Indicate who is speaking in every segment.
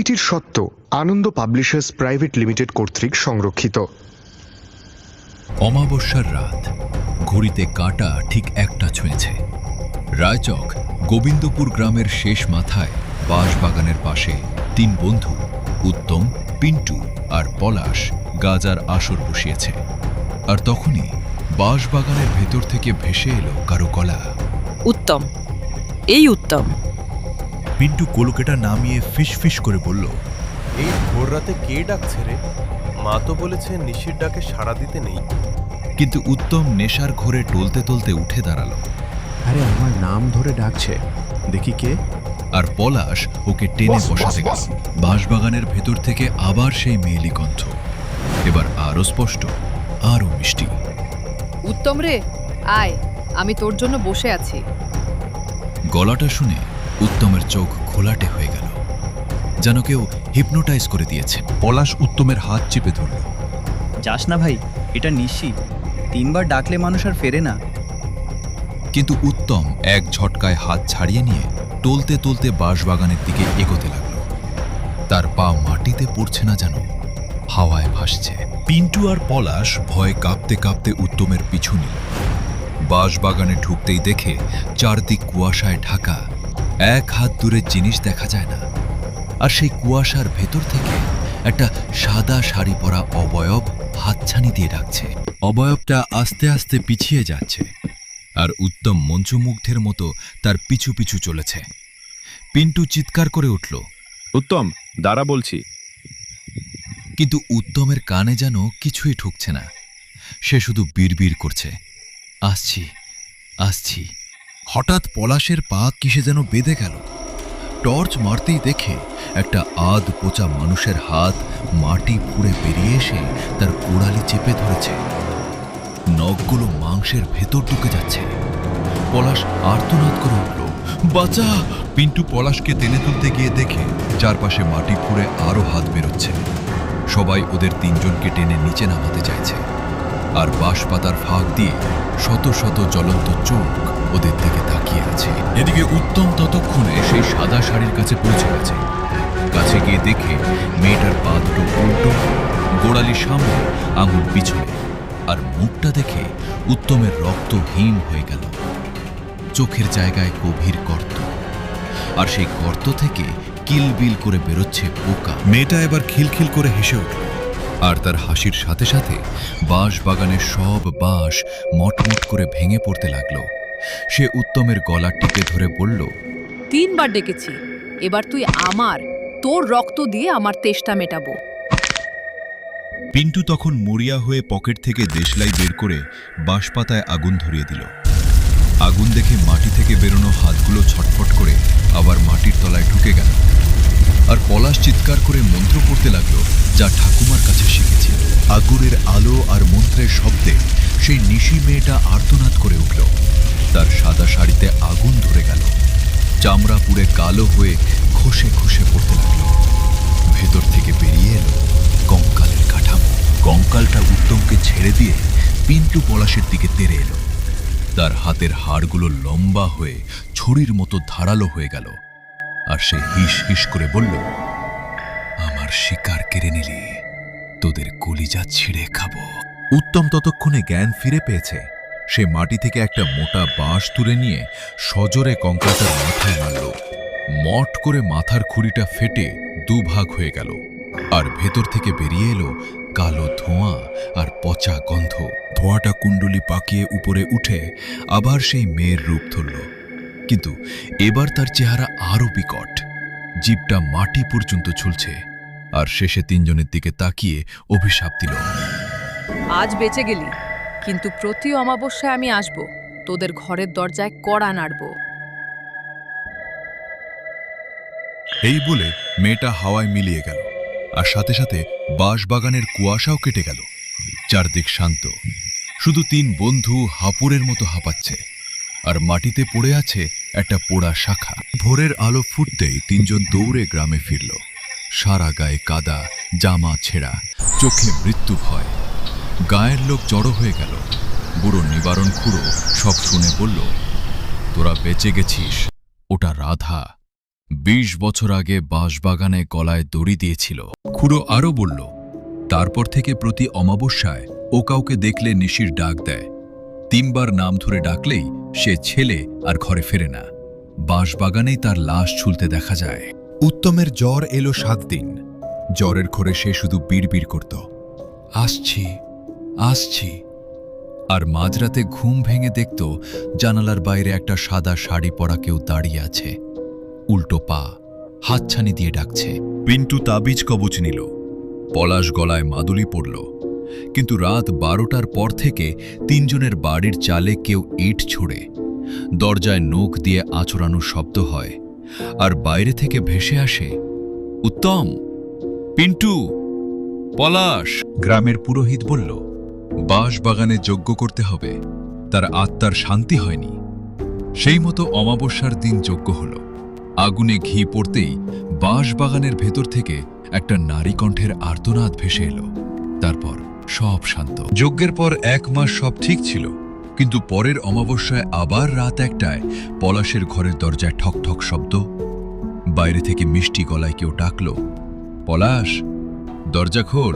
Speaker 1: বইটির সত্ত্ব আনন্দ publishers private limited কর্তৃক সংরক্ষিত।
Speaker 2: অমাবস্যার রাত, ঘড়িতে কাঁটা ঠিক একটা ছুঁয়েছে। রায়চক গোবিন্দপুর গ্রামের শেষ মাথায় বাঁশবাগানের পাশে তিন বন্ধু উত্তম, পিন্টু আর পলাশ গাজার আসর বসিয়েছে। আর তখনই বাঁশবাগানের ভেতর থেকে ভেসে এলো কারো গলা।
Speaker 3: উত্তম, এই উত্তম।
Speaker 4: পিন্টু কলকেটা নামিয়ে ফিস ফিস করে বলল,
Speaker 5: এই ভোর রাতে কে ডাকছে রে? মা তো বলেছে নিশির ডাকে সাড়া দিতে নেই।
Speaker 2: কিন্তু উত্তম নেশার ঘোরে টলতে টলতে উঠে দাঁড়ালো।
Speaker 4: আরে আমার নাম ধরে ডাকছে, দেখি কে।
Speaker 2: আর পলাশ ওকে টেনে বসাতে গেল। বাঁশবাগানের ভেতর থেকে আবার সেই মেয়েলি কণ্ঠ, এবার আরো স্পষ্ট, আরো মিষ্টি।
Speaker 6: উত্তম রে, আয়, আমি তোর জন্য বসে আছি।
Speaker 2: গলাটা শুনে উত্তমের চোখ ঘোলাটে হয়ে গেল, যেন কেউ হিপনোটাইজ করে দিয়েছে।
Speaker 4: পলাশ উত্তমের হাত চেপে ধরল।
Speaker 7: যাস না ভাই, এটা নিশি, 3 বার ডাকলে মানুষ আর ফেরে না।
Speaker 2: কিন্তু উত্তম এক ঝটকায় হাত ছাড়িয়ে নিয়ে টলতে টলতে বাঁশবাগানের দিকে এগোতে লাগলো। তার পা মাটিতে পড়ছে না, যেন হাওয়ায় ভাসছে। পিন্টু আর পলাশ ভয়ে কাঁপতে কাঁপতে উত্তমের পিছু নিল। বাঁশবাগানে ঢুকতেই দেখে চারদিক কুয়াশায় ঢাকা, এক হাত দূরের জিনিস দেখা যায় না। আর সেই কুয়াশার ভেতর থেকে একটা সাদা শাড়ি পরা অবয়ব হাতছানি দিয়ে ডাকছে। অবয়বটা আস্তে আস্তে পিছিয়ে যাচ্ছে, আর উত্তম মঞ্চমুগ্ধের মতো তার পিছু পিছু চলেছে। পিন্টু চিৎকার করে উঠল,
Speaker 4: উত্তম দাঁড়া বলছি।
Speaker 2: কিন্তু উত্তমের কানে যেন কিছুই ঢুকছে না। সে শুধু বিড়বিড় করছে, আসছি আসছি। হঠাৎ পলাশের পা কিসে যেন বেঁধে গেল। টর্চ মারতেই দেখে একটা আধ পচা মানুষের হাত মাটি ফুঁড়ে বেরিয়ে এসে তার কোড়ালি চেপে ধরেছে। নখগুলো মাংসের ভেতর ঢুকে যাচ্ছে। পলাশ আর্তনাদ করে উঠল, বাঁচা! পিন্টু পলাশকে টেনে তুলতে গিয়ে দেখে চারপাশে মাটি ফুঁড়ে আরো হাত বেরোচ্ছে। সবাই ওদের তিনজনকে টেনে নিচে নামাতে চাইছে, আর বাঁশপাতার ফাঁক দিয়ে শত শত জ্বলন্ত চোখ ওদের দিকে তাকিয়ে আছে। এদিকে উত্তম ততক্ষণে সেই সাদা শাড়ির কাছে পৌঁছে গেছে। কাছে গিয়ে দেখে মেয়েটার পা দুটো উল্টো, গোড়ালি সামনে, আঙুল পিছনে। আর মুখটা দেখে উত্তমের রক্ত হিম হয়ে গেল। চোখের জায়গায় গভীর গর্ত, আর সেই গর্ত থেকে কিলবিল করে বেরোচ্ছে পোকা। মেয়েটা এবার খিলখিল করে হেসে উঠল, আর তার হাসির সাথে সাথে বাঁশবাগানের সব বাঁশ মটমট করে ভেঙে পড়তে লাগলো। সে উত্তমের গলা টিপে ধরে বলল,
Speaker 6: 3 বার ডেকেছি, এবার তুই আমার, তোর রক্ত দিয়ে আমার তেষ্টা মেটাবো।
Speaker 2: পিন্টু তখন মরিয়া হয়ে পকেট থেকে দেশলাই বের করে বাঁশপাতায় আগুন ধরিয়ে দিল। আগুন দেখে মাটি থেকে বেরোনো হাতগুলো ছটফট করে আবার মাটির তলায় ঢুকে গেল। আর পলাশ চিৎকার করে মন্ত্র পড়তে লাগলো, যা ঠাকুমার কাছে শিখেছিল। আগুনের আলো আর মন্ত্রের শব্দে সেই নিশি মেয়েটা আর্তনাদ করে উঠল। তার সাদা শাড়িতে আগুন ধরে গেল, চামড়া পুড়ে কালো হয়ে খসে খসে পড়তে লাগলো। ভেতর থেকে বেরিয়ে এলো কঙ্কালের কাঠামো। কঙ্কালটা উত্তমকে ছেড়ে দিয়ে পিন্টু পলাশের দিকে তেড়ে এলো। তার হাতের হাড়গুলো লম্বা হয়ে ছুরির মতো ধারালো হয়ে গেল, আর সে হিস হিস করে বলল, আমার শিকার কেড়ে নিলি, তোদের কলিজা ছিঁড়ে খাবো। উত্তম ততক্ষণে জ্ঞান ফিরে পেয়েছে। সে মাটি থেকে একটা মোটা বাঁশ তুলে নিয়ে সজোরে কঙ্কালটার মাথায় মারল। মট করে মাথার খুঁড়িটা ফেটে দুভাগ হয়ে গেল, আর ভেতর থেকে বেরিয়ে এলো কালো ধোঁয়া আর পচা গন্ধ। ধোঁয়াটা কুণ্ডলি পাকিয়ে উপরে উঠে আবার সেই মেয়ের রূপ ধরল, কিন্তু এবার তার চেহারা আরো বিকট। জিভটা মাটি পর্যন্ত ঝুলছে, আর শেষে তিনজনের দিকে তাকিয়ে অভিশাপ দিল,
Speaker 6: আজ বেঁচে গেলি, কিন্তু প্রতি অমাবস্যায় আমি আসব, তোদের ঘরের দরজায় কড়া নাড়ব।
Speaker 2: এই বলে মেয়েটা হাওয়ায় মিলিয়ে গেল, আর সাথে সাথে বাঁশবাগানের কুয়াশাও কেটে গেল। চারদিক শান্ত, শুধু তিন বন্ধু হাঁপুরের মতো হাঁপাচ্ছে, আর মাটিতে পড়ে আছে একটা পোড়া শাখা। ভোরের আলো ফুটতেই তিনজন দৌড়ে গ্রামে ফিরল। সারা গায়ে কাদা, জামা ছেঁড়া, চোখে মৃত্যু ভয়। গায়ের লোক জড়ো হয়ে গেল। বুড়ো নিবারণ খুড়ো সব শুনে বলল, তোরা বেঁচে গেছিস, ওটা রাধা। 20 বছর আগে বাঁশবাগানে গলায় দড়ি দিয়েছিল। খুড়ো আরও বলল, তারপর থেকে প্রতি অমাবস্যায় ও কাউকে দেখলে নিশির ডাক দেয়। 3 বার নাম ধরে ডাকলেই সে ছেলে আর ঘরে ফেরে না। বাঁশবাগানেই তার লাশ ঝুলতে দেখা যায়। উত্তমের জ্বর এলো 7 দিন। জ্বরের ঘরে সে শুধু বিড়বিড় করত, আসছি আসছি। আর মাঝরাতে ঘুম ভেঙে দেখত জানালার বাইরে একটা সাদা শাড়ি পরা কেউ দাঁড়িয়ে আছে, উল্টো পা, হাতছানি দিয়ে ডাকছে। পিন্টু তাবিজ কবচ নিল, পলাশ গলায় মাদুলি পড়ল। কিন্তু রাত 12টার পর থেকে 3 জনের বাড়ির চালে কেউ ইট ছোড়ে, দরজায় নখ দিয়ে আঁচড়ানোর শব্দ হয়, আর বাইরে থেকে ভেসে আসে, উত্তম, পিন্টু, পলাশ। গ্রামের পুরোহিত বলল, বাঁশবাগানে যজ্ঞ করতে হবে, তার আত্মার শান্তি হয়নি। সেই মতো অমাবস্যার দিন যজ্ঞ হল। আগুনে ঘি পড়তেই বাঁশবাগানের ভেতর থেকে একটা নারী কণ্ঠের আর্তনাদ ভেসে এলো। তারপর সব শান্ত। যজ্ঞের পর 1 মাস সব ঠিক ছিল, কিন্তু পরের অমাবস্যায় আবার রাত 1টায় পলাশের ঘরের দরজায় ঠক ঠক শব্দ। বাইরে থেকে মিষ্টি গলায় কেউ ডাকল, পলাশ, দরজা খোল,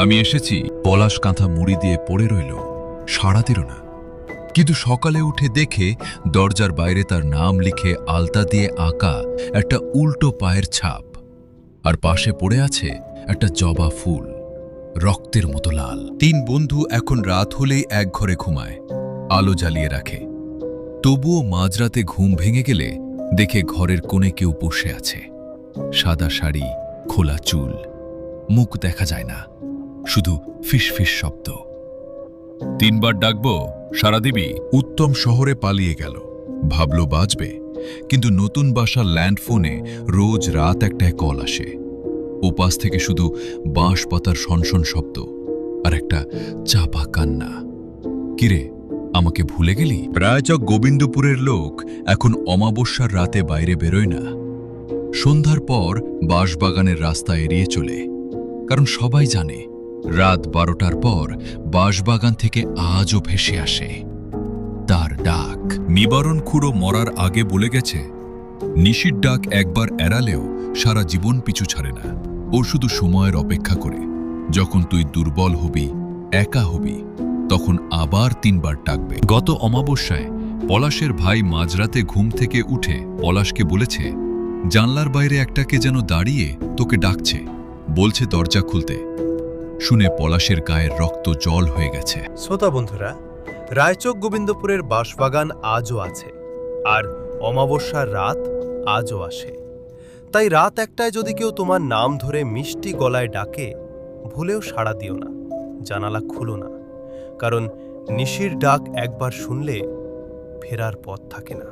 Speaker 2: আমি এসেছি। পলাশ কাঁথা মুড়ি দিয়ে পড়ে রইল, সাড়া দিল না। কিন্তু সকালে উঠে দেখে দরজার বাইরে তার নাম লিখে আলতা দিয়ে আঁকা একটা উল্টো পায়ের ছাপ, আর পাশে পড়ে আছে একটা জবা ফুল, রক্তের মতো লাল। 3 বন্ধু এখন রাত হলেই এক ঘরে ঘুমায়, আলো জ্বালিয়ে রাখে। তবুও মাঝরাতে ঘুম ভেঙে গেলে দেখে ঘরের কোণে কেউ বসে আছে, সাদা শাড়ি, খোলা চুল, মুখ দেখা যায় না, শুধু ফিসফিস শব্দ। 3 বার ডাকবো, সারা দিবি? উত্তম শহরে পালিয়ে গেল, ভাবল বাঁচবে। কিন্তু নতুন বাসা ল্যান্ডফোনে রোজ রাত 1টায় কল আসে। ওপাশ থেকে শুধু বাঁশ পাতার সনসন শব্দ আর একটা চাপা কান্না। কিরে, আমাকে ভুলে গেলি? রায়চক গোবিন্দপুরের লোক এখন অমাবস্যার রাতে বাইরে বেরোয় না। সন্ধ্যার পর বাঁশবাগানের রাস্তা এড়িয়ে চলে, কারণ সবাই জানে রাত 12টার পর বাঁশবাগান থেকে আজও ভেসে আসে তার ডাক। নিবারণ খুড়ো মরার আগে বলে গেছে, নিশির ডাক একবার এড়ালেও সারা জীবন পিছু ছাড়ে না। ও শুধু সময়ের অপেক্ষা করে, যখন তুই দুর্বল হবি, একা হবি, তখন আবার 3 বার ডাকবে। গত অমাবস্যায় পলাশের ভাই মাঝরাতে ঘুম থেকে উঠে পলাশকে বলেছে, জানলার বাইরে একটাকে যেন দাঁড়িয়ে তোকে ডাকছে, বলছে দরজা খুলতে। শুনে পলাশের গায়ের রক্ত জল হয়ে গেছে।
Speaker 5: শ্রোতা বন্ধুরা, রায়চক গোবিন্দপুরের বাঁশবাগান আজও আছে, আর অমাবস্যার রাত আজও আসে। তাই রাত 1টায় যদি কেউ তোমার নাম ধরে মিষ্টি গলায় ডাকে, ভুলেও সাড়া দিও না, জানালা খুলো না, কারণ নিশির ডাক একবার শুনলে ফেরার পথ থাকে না।